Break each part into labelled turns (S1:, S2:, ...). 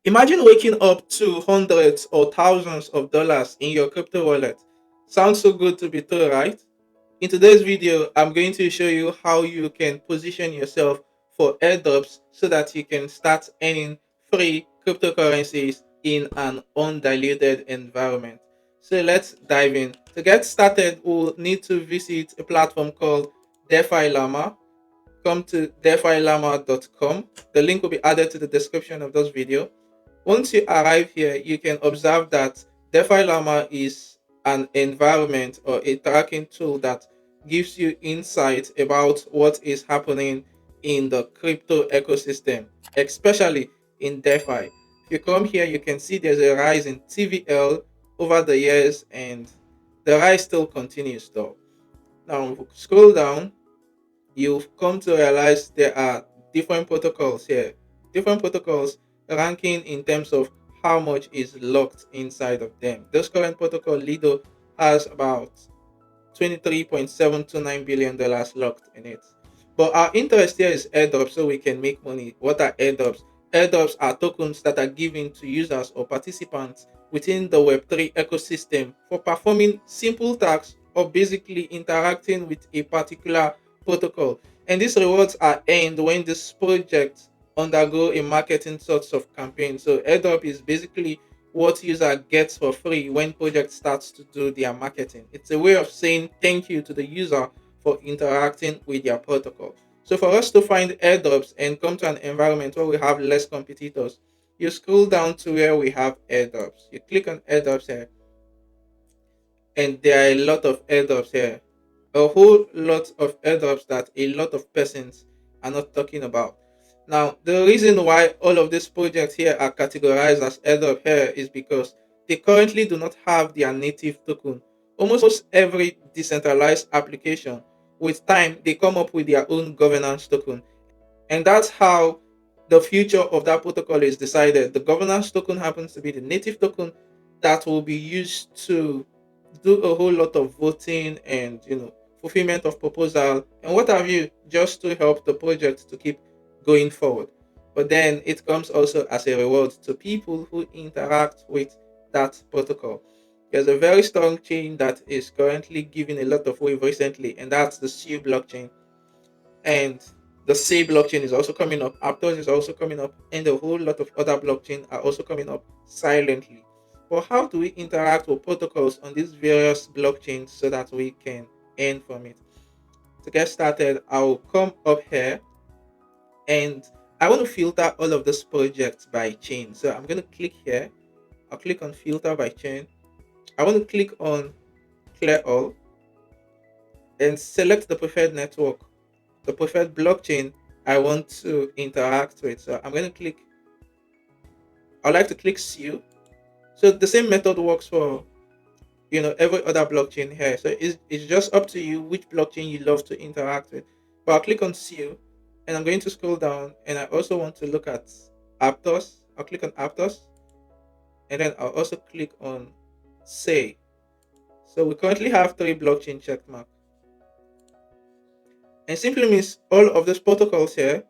S1: Imagine waking up to hundreds or thousands of dollars in your crypto wallet. Sounds so good to be true, right? In today's video, I'm going to show you how you can position yourself for airdrops so that you can start earning free cryptocurrencies in an undiluted environment. So let's dive in. To get started, we'll need to visit a platform called DeFi Llama. Come to defilama.com. The link will be added to the description of this video. Once you arrive here, you can observe that DeFi Llama is an environment or a tracking tool that gives you insight about what is happening in the crypto ecosystem, especially in DeFi. If you come here, you can see there's a rise in TVL over the years, and the rise still continues though. Now, scroll down, you've come to realize there are different protocols here, different protocols ranking in terms of how much is locked inside of them. This current protocol, Lido, has about $23.729 billion locked in it. But our interest here is airdrops, so we can make money. What are airdrops? Airdrops are tokens that are given to users or participants within the Web3 ecosystem for performing simple tasks or basically interacting with a particular protocol. And these rewards are earned when this project undergo a marketing sorts of campaign. So airdrop is basically what user gets for free when project starts to do their marketing. It's a way of saying thank you to the user for interacting with their protocol. So for us to find airdrops and come to an environment where we have less competitors, you scroll down to where we have airdrops. You click on airdrops here, and there are a lot of airdrops here. A whole lot of airdrops that a lot of persons are not talking about. Now, the reason why all of these projects here are categorized as airdrop here is because they currently do not have their native token. Almost every decentralized application, with time, they come up with their own governance token. And that's how the future of that protocol is decided. The governance token happens to be the native token that will be used to do a whole lot of voting and fulfillment of proposal and what have you, just to help the project to keep going forward. But then it comes also as a reward to people who interact with that protocol. There's a very strong chain that is currently giving a lot of wave recently, and that's the SU blockchain. And the Say blockchain is also coming up. Aptos is also coming up, and a whole lot of other blockchain are also coming up silently. But how do we interact with protocols on these various blockchains so that we can earn from it? To get started, I'll come up here and I want to filter all of these projects by chain. So I'm going to click here. I'll click on filter by chain. I want to click on clear all and select the preferred network, the preferred blockchain I want to interact with. So I'm going to click, I like to click seal. So the same method works for every other blockchain here. So it's just up to you which blockchain you love to interact with. But I'll click on seal and I'm going to scroll down, and I also want to look at Aptos. I'll click on Aptos and then I'll also click on Say. So we currently have three blockchain checkmark. And simply means all of these protocols here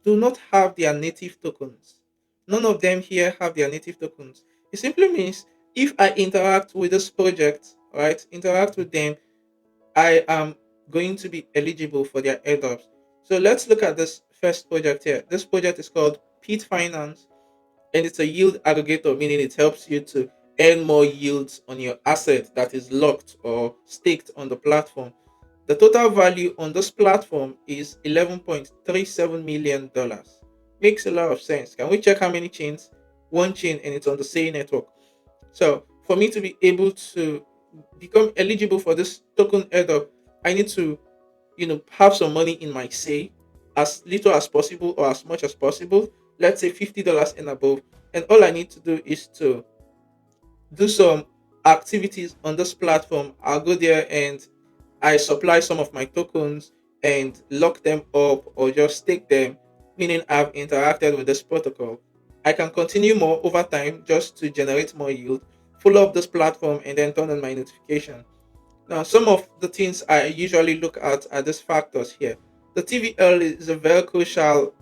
S1: do not have their native tokens. None of them here have their native tokens. It simply means if I interact with this project, right, interact with them, I am going to be eligible for their airdrops. So let's look at this first project here. This project is called Pete Finance, and it's a yield aggregator, meaning it helps you to earn more yields on your asset that is locked or staked on the platform. The total value on this platform is $11.37 million. Makes a lot of sense. Can we check how many chains? One chain, and it's on the same network. So for me to be able to become eligible for this token airdrop, I need to have some money in my say, as little as possible or as much as possible. Let's say $50 and above. And all I need to do is to do some activities on this platform. I'll go there and I supply some of my tokens and lock them up or just take them, meaning I've interacted with this protocol. I can continue more over time just to generate more yield, follow up this platform, and then turn on my notification. Now, some of the things I usually look at are these factors here. The TVL is a very crucial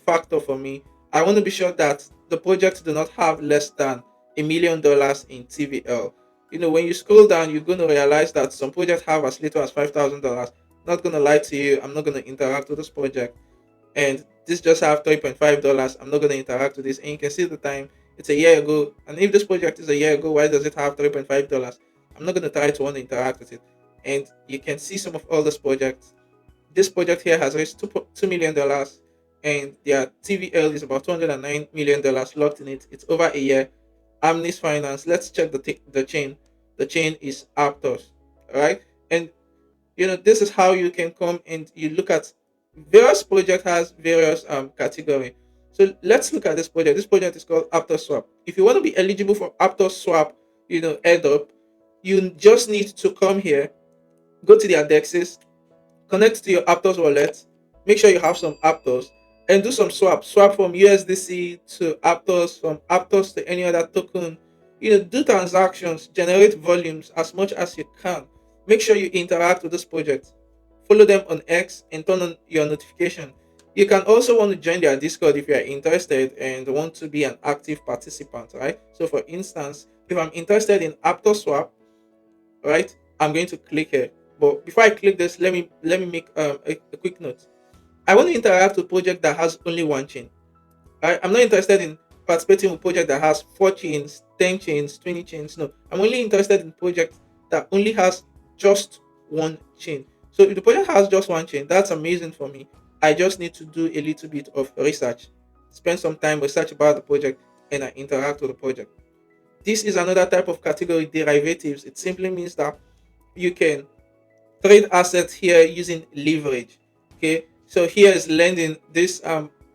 S1: factor for me. I want to be sure that the project do not have less than $1 million in TVL. When you scroll down, you're going to realize that some projects have as little as $5,000. Not going to lie to you, I'm not going to interact with this project. And this just have $3.5. I'm not going to interact with this. And you can see the time, it's a year ago. And if this project is a year ago, why does it have $3.5? I'm not going to try to want to interact with it. And you can see some of all these projects. This project here has raised $2 million, and their TVL is about $209 million locked in it. It's over a year. Amnis Finance. Let's check the chain. The chain is Aptos. All right. And this is how you can come and you look at various project has various category. So let's look at this project. This project is called Aptos Swap. If you want to be eligible for Aptos Swap, airdrop, you just need to come here, go to their dexes, connect to your Aptos wallet, make sure you have some Aptos, and do some swap. Swap from USDC to Aptos, from Aptos to any other token. Do transactions, generate volumes as much as you can. Make sure you interact with this project. Follow them on X and turn on your notification. You can also want to join their Discord if you are interested and want to be an active participant, right? So, for instance, if I'm interested in Aptos Swap, right, I'm going to click here. But before I click this, let me make a quick note. I want to interact with project that has only one chain. Right? I'm not interested in participating with project that has 4 chains, 10 chains, 20 chains. No, I'm only interested in project that only has just one chain. So if the project has just one chain, that's amazing for me. I just need to do a little bit of research, spend some time research about the project, and I interact with the project. This is another type of category, derivatives. It simply means that you can trade assets here using leverage. Okay, so here is lending. This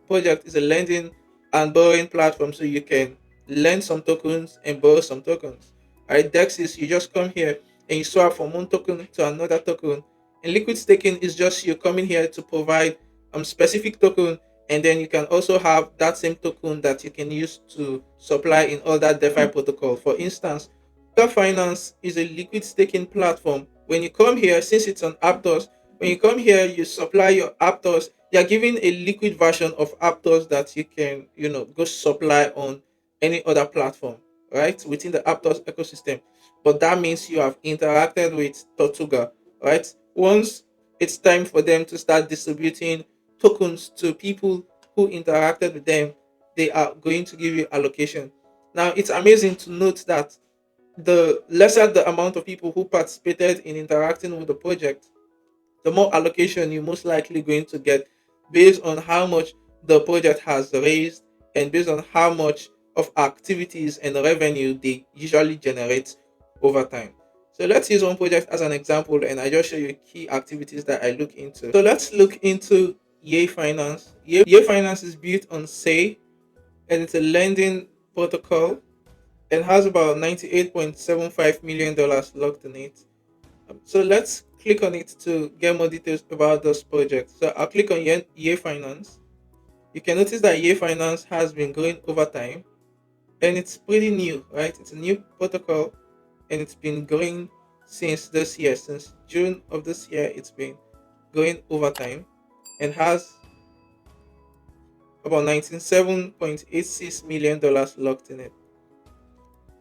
S1: project is a lending and borrowing platform, so you can lend some tokens and borrow some tokens. Right, Dex is you just come here and you swap from one token to another token. And liquid staking is just you coming here to provide specific token, and then you can also have that same token that you can use to supply in all that DeFi protocol. For instance, Finance is a liquid staking platform. When you come here, since it's on Aptos, when you come here, you supply your Aptos. They are giving a liquid version of Aptos that you can, go supply on any other platform, right? Within the Aptos ecosystem. But that means you have interacted with Tortuga, right? Once it's time for them to start distributing tokens to people who interacted with them, they are going to give you allocation. Now, it's amazing to note that the lesser the amount of people who participated in interacting with the project, the more allocation you're most likely going to get based on how much the project has raised and based on how much of activities and revenue they usually generate over time. So let's use one project as an example and I just show you key activities that I look into. So let's look into Yay Finance. Yay Finance is built on Say, and it's a lending protocol and has about $98.75 million locked in it. So let's click on it to get more details about this project. So I'll click on Year Finance. You can notice that Year Finance has been growing over time and it's pretty new, right? It's a new protocol and it's been growing since this year, since June of this year. It's been growing over time and has about $97.86 million locked in it.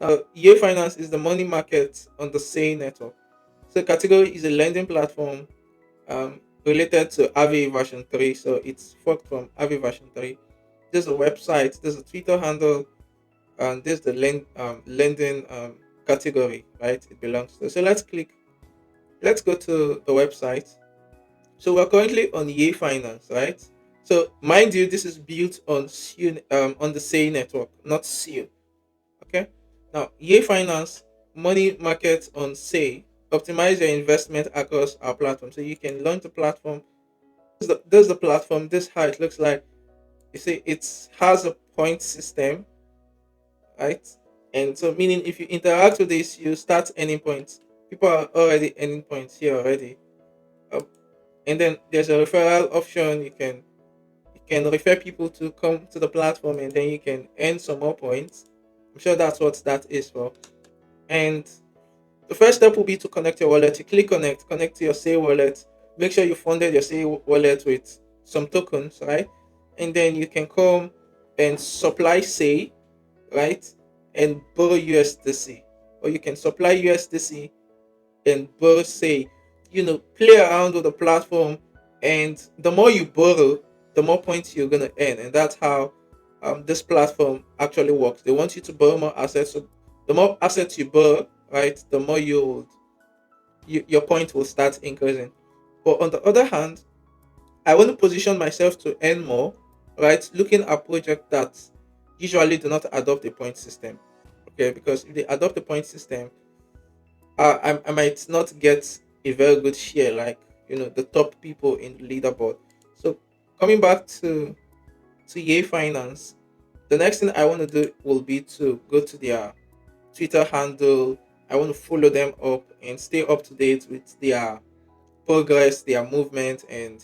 S1: Now, Year Finance is the money market on the Say network. So category is a lending platform related to Aave version 3. So it's forked from Aave version 3. There's a website, there's a Twitter handle, and there's the lending category, right? It belongs to. So let's go to the website. So we're currently on Ye Finance, right? So mind you, this is built on on the Say network, not SEO. Okay. Now, Ye Finance money market on Say optimize your investment across our platform. So you can launch the platform. There's the platform. This is how it looks like. You see, it has a point system, right? And so meaning if you interact with this, you start earning points. People are already earning points here already. Uh, and then there's a referral option. You can refer people to come to the platform, and then you can earn some more points. I'm sure that's what that is for. And the first step will be to connect your wallet. You click connect to your Say wallet. Make sure you funded your Say wallet with some tokens, right? And then you can come and supply say, right, and borrow USDC, or you can supply USDC and borrow say. Play around with the platform, and the more you borrow, the more points you're gonna earn, and that's how this platform actually works. They want you to borrow more assets, so the more assets you borrow, right, the more your point will start increasing. But on the other hand, I want to position myself to earn more, right? Looking at projects that usually do not adopt a point system. Okay, because if they adopt a point system, I might not get a very good share, like the top people in the leaderboard. So coming back to Yay Finance, the next thing I want to do will be to go to their Twitter handle. I want to follow them up and stay up to date with their progress, their movement, and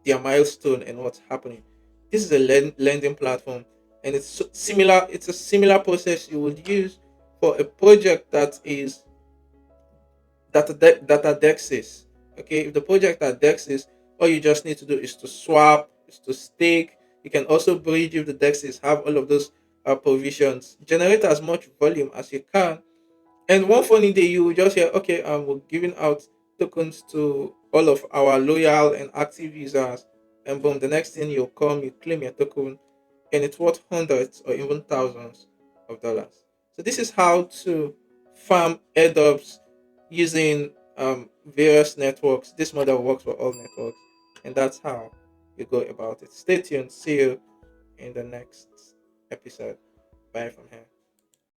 S1: their milestone and what's happening. This is a lending platform, and it's similar. It's a similar process you would use for a project that are dexes. Okay, if the project are dexes, all you just need to do is to swap, is to stake. You can also bridge if the dexes have all of those provisions. Generate as much volume as you can, and one funny day, you will just hear, okay, we're giving out tokens to all of our loyal and active users, and boom, the next thing you come, you claim your token, and it's worth hundreds or even thousands of dollars. So this is how to farm airdrops using various networks. This model works for all networks, and that's how you go about it. Stay tuned. See you in the next episode. Bye from here.